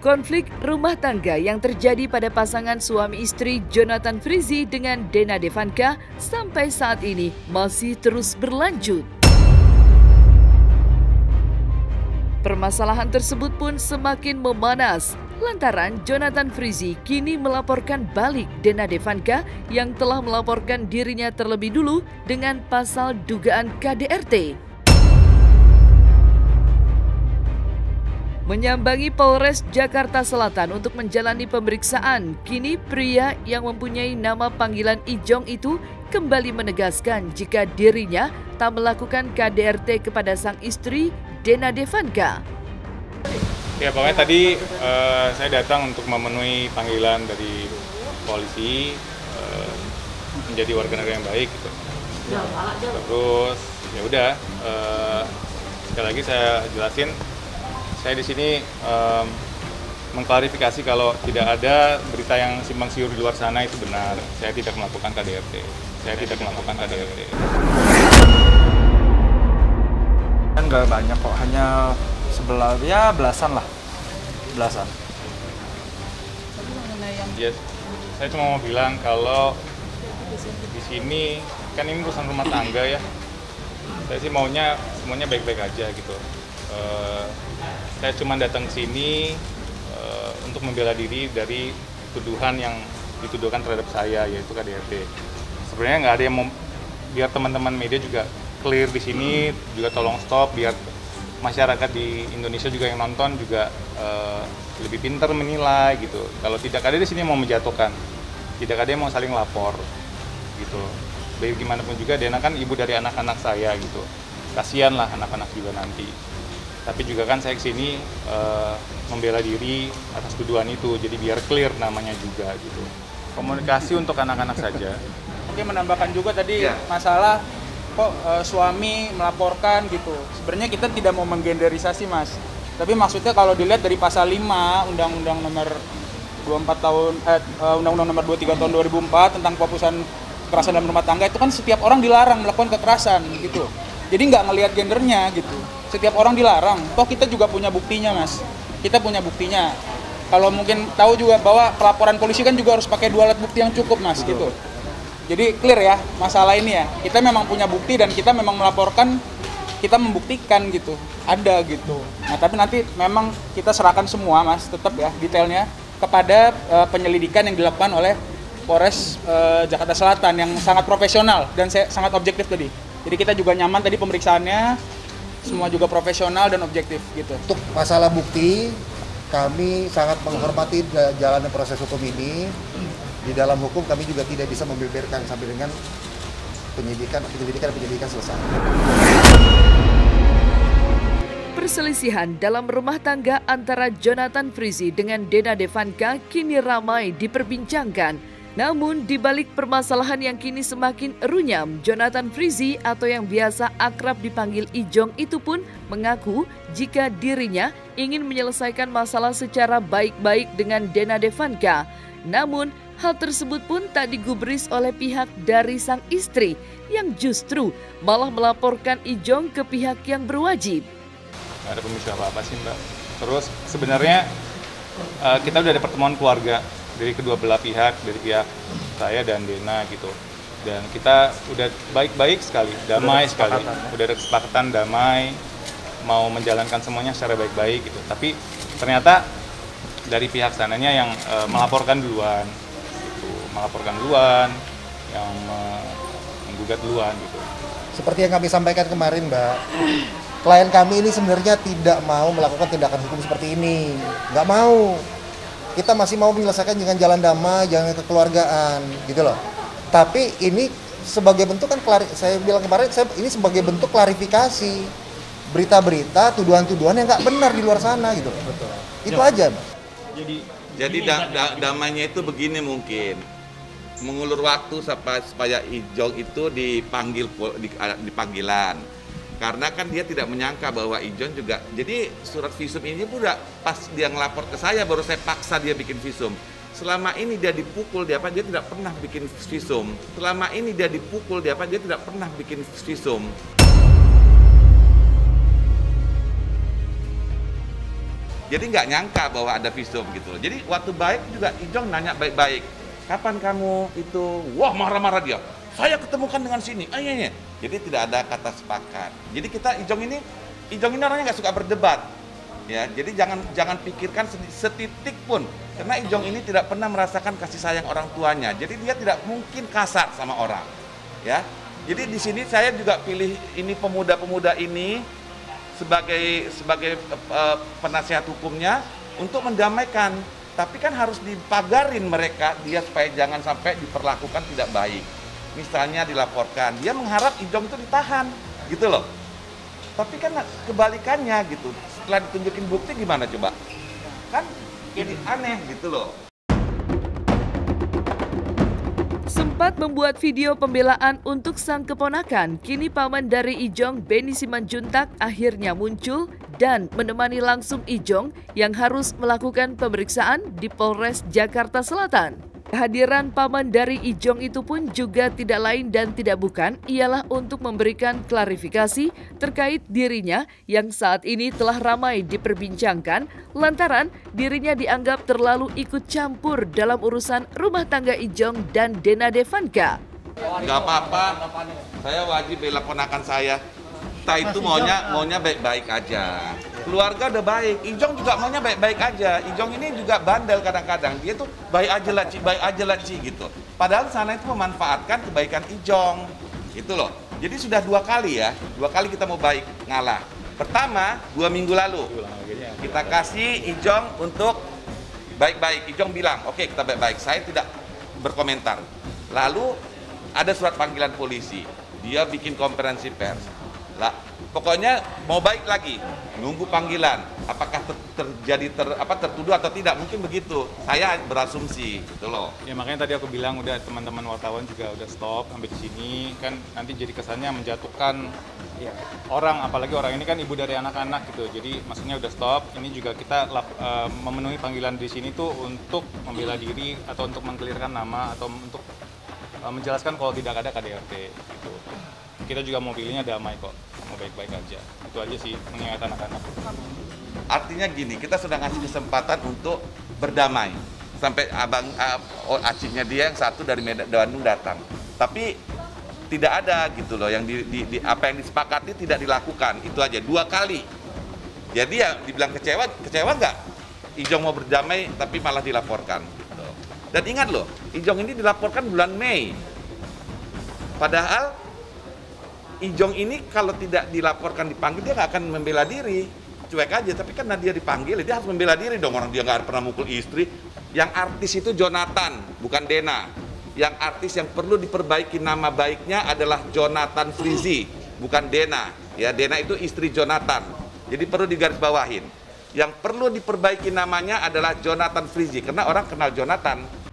Konflik rumah tangga yang terjadi pada pasangan suami istri Jonathan Frizzy dengan Dena Devanka sampai saat ini masih terus berlanjut. Permasalahan tersebut pun semakin memanas lantaran Jonathan Frizzy kini melaporkan balik Dena Devanka yang telah melaporkan dirinya terlebih dulu dengan pasal dugaan KDRT. Menyambangi Polres Jakarta Selatan untuk menjalani pemeriksaan, kini pria yang mempunyai nama panggilan Ijong itu kembali menegaskan jika dirinya tak melakukan KDRT kepada sang istri Dena Devanka. Ya, pokoknya tadi saya datang untuk memenuhi panggilan dari polisi, menjadi warga negara yang baik gitu. Terus ya udah, sekali lagi saya jelasin, saya di sini mengklarifikasi kalau tidak ada berita yang simpang siur di luar sana itu benar. Saya tidak melakukan KDRT. Kan nggak banyak kok, hanya belasan. Yes, saya cuma mau bilang kalau di sini kan ini urusan rumah tangga ya. Saya sih maunya semuanya baik-baik aja gitu. Saya cuma datang ke sini untuk membela diri dari tuduhan yang dituduhkan terhadap saya, yaitu KDRT. Sebenarnya nggak ada yang mau, biar teman-teman media juga clear di sini, juga tolong stop, biar masyarakat di Indonesia juga yang nonton juga lebih pintar menilai gitu. Kalau tidak ada di sini mau menjatuhkan, tidak ada yang mau saling lapor gitu. Baik gimana pun juga, Dena kan ibu dari anak-anak saya gitu. Kasihan lah anak-anak juga nanti. Tapi juga kan saya kesini membela diri atas tuduhan itu, jadi biar clear namanya juga gitu. Komunikasi untuk anak-anak saja. Mungkin menambahkan juga tadi masalah kok suami melaporkan gitu. Sebenarnya kita tidak mau menggenderisasi, Mas. Tapi maksudnya kalau dilihat dari pasal 5 Undang-Undang nomor 23 tahun 2004 tentang penghapusan kekerasan dalam rumah tangga, itu kan setiap orang dilarang melakukan kekerasan gitu. Jadi nggak ngelihat gendernya gitu. Setiap orang dilarang. Toh kita juga punya buktinya, Mas. Kita punya buktinya. Kalau mungkin tahu juga bahwa pelaporan polisi kan juga harus pakai 2 alat bukti yang cukup, Mas, gitu. Jadi clear ya masalah ini ya. Kita memang punya bukti dan kita memang melaporkan, kita membuktikan gitu. Ada gitu. Nah, tapi nanti memang kita serahkan semua, Mas, tetap ya detailnya kepada penyelidikan yang dilakukan oleh Polres Jakarta Selatan yang sangat profesional dan sangat objektif tadi. Jadi kita juga nyaman tadi pemeriksaannya, semua juga profesional dan objektif gitu. Untuk masalah bukti, kami sangat menghormati jalannya proses hukum ini. Di dalam hukum kami juga tidak bisa membeberkan sampai dengan penyelidikan selesai. Perselisihan dalam rumah tangga antara Jonathan Frizzy dengan Dena Devanka kini ramai diperbincangkan. Namun di balik permasalahan yang kini semakin runyam, Jonathan Frizzy atau yang biasa akrab dipanggil Ijong itu pun mengaku jika dirinya ingin menyelesaikan masalah secara baik-baik dengan Dena Devanka. Namun hal tersebut pun tak digubris oleh pihak dari sang istri yang justru malah melaporkan Ijong ke pihak yang berwajib. Nggak ada pemicu apa-apa sih, Mbak. Terus sebenarnya kita udah ada pertemuan keluarga dari kedua belah pihak, dari pihak saya dan Dena gitu. Dan kita udah baik-baik sekali, damai sekali. Udah ada kesepakatan damai, mau menjalankan semuanya secara baik-baik gitu. Tapi ternyata dari pihak sananya yang melaporkan duluan, yang menggugat duluan gitu. Seperti yang kami sampaikan kemarin, Mbak, klien kami ini sebenarnya tidak mau melakukan tindakan hukum seperti ini, nggak mau. Kita masih mau menyelesaikan dengan jalan damai, jalan kekeluargaan, gitu loh. Tapi ini sebagai bentuk kan, saya bilang kemarin, ini sebagai bentuk klarifikasi berita-berita, tuduhan-tuduhan yang nggak benar di luar sana, gitu. Betul. Itu aja, Mbak. Jadi damainya itu begini mungkin, mengulur waktu supaya Ijong itu dipanggil di panggilan. Karena kan dia tidak menyangka bahwa Ijong juga, jadi surat visum ini udah pas dia ngelapor ke saya baru saya paksa dia bikin visum. selama ini dia dipukul, dia tidak pernah bikin visum. Selama ini dia dipukul, dia tidak pernah bikin visum. Jadi nggak nyangka bahwa ada visum gitu. Jadi waktu baik juga Ijong nanya baik-baik. Kapan kamu itu? Wah, marah-marah dia. Saya ketemukan dengan sini. Iya. Jadi tidak ada kata sepakat. Jadi Ijong ini orangnya nggak suka berdebat. Ya, jadi jangan pikirkan setitik pun, karena Ijong ini tidak pernah merasakan kasih sayang orang tuanya. Jadi dia tidak mungkin kasar sama orang. Ya. Jadi di sini saya juga pilih ini pemuda-pemuda ini sebagai penasihat hukumnya untuk mendamaikan. Tapi kan harus dipagarin mereka dia supaya jangan sampai diperlakukan tidak baik. Misalnya dilaporkan, dia mengharap Ijong itu ditahan, gitu loh. Tapi kan kebalikannya gitu, setelah ditunjukin bukti gimana coba? Kan jadi aneh gitu loh. Sempat membuat video pembelaan untuk sang keponakan, kini paman dari Ijong, Benny Simanjuntak, akhirnya muncul dan menemani langsung Ijong yang harus melakukan pemeriksaan di Polres Jakarta Selatan. Kehadiran paman dari Ijong itu pun juga tidak lain dan tidak bukan ialah untuk memberikan klarifikasi terkait dirinya yang saat ini telah ramai diperbincangkan lantaran dirinya dianggap terlalu ikut campur dalam urusan rumah tangga Ijong dan Dena Devanka. Nggak apa-apa, saya wajib bela ponakan saya. Kita itu maunya baik-baik aja. Keluarga udah baik, Ijong juga maunya baik-baik aja. Ijong ini juga bandel kadang-kadang, dia tuh baik aja lah Ci gitu. Padahal sana itu memanfaatkan kebaikan Ijong, itu loh. Jadi sudah 2 kali ya, 2 kali kita mau baik ngalah. Pertama 2 minggu lalu kita kasih Ijong untuk baik-baik. Ijong bilang, oke, kita baik-baik, saya tidak berkomentar. Lalu ada surat panggilan polisi, dia bikin konferensi pers. Lah, pokoknya mau baik lagi, nunggu panggilan. Apakah tertuduh atau tidak? Mungkin begitu. Saya berasumsi, gitu loh. Ya makanya tadi aku bilang udah teman-teman wartawan juga udah stop sampai di sini kan nanti jadi kesannya menjatuhkan ya, orang, apalagi orang ini kan ibu dari anak-anak gitu. Jadi maksudnya udah stop. Ini juga kita memenuhi panggilan di sini tuh untuk membela diri atau untuk mengkelirkan nama atau untuk menjelaskan kalau tidak ada KDRT gitu. Kita juga mau pilihnya damai kok, mau baik-baik aja. Itu aja sih, mengingat anak-anak. Artinya gini, kita sudah ngasih kesempatan untuk berdamai. Sampai acihnya dia yang satu dari Bandung datang. Tapi tidak ada gitu loh, yang apa yang disepakati tidak dilakukan. Itu aja, 2 kali. Jadi ya dibilang kecewa nggak? Ijong mau berdamai tapi malah dilaporkan. Gitu. Dan ingat loh, Ijong ini dilaporkan bulan Mei. Padahal Ijong ini kalau tidak dilaporkan dipanggil dia nggak akan membela diri, cuek aja. Tapi karena dia dipanggil dia harus membela diri dong, orang dia nggak pernah mukul istri. Yang artis itu Jonathan, bukan Dena. Yang artis yang perlu diperbaiki nama baiknya adalah Jonathan Frizzy, bukan Dena. Ya, Dena itu istri Jonathan. Jadi perlu digarisbawahin. Yang perlu diperbaiki namanya adalah Jonathan Frizzy karena orang kenal Jonathan.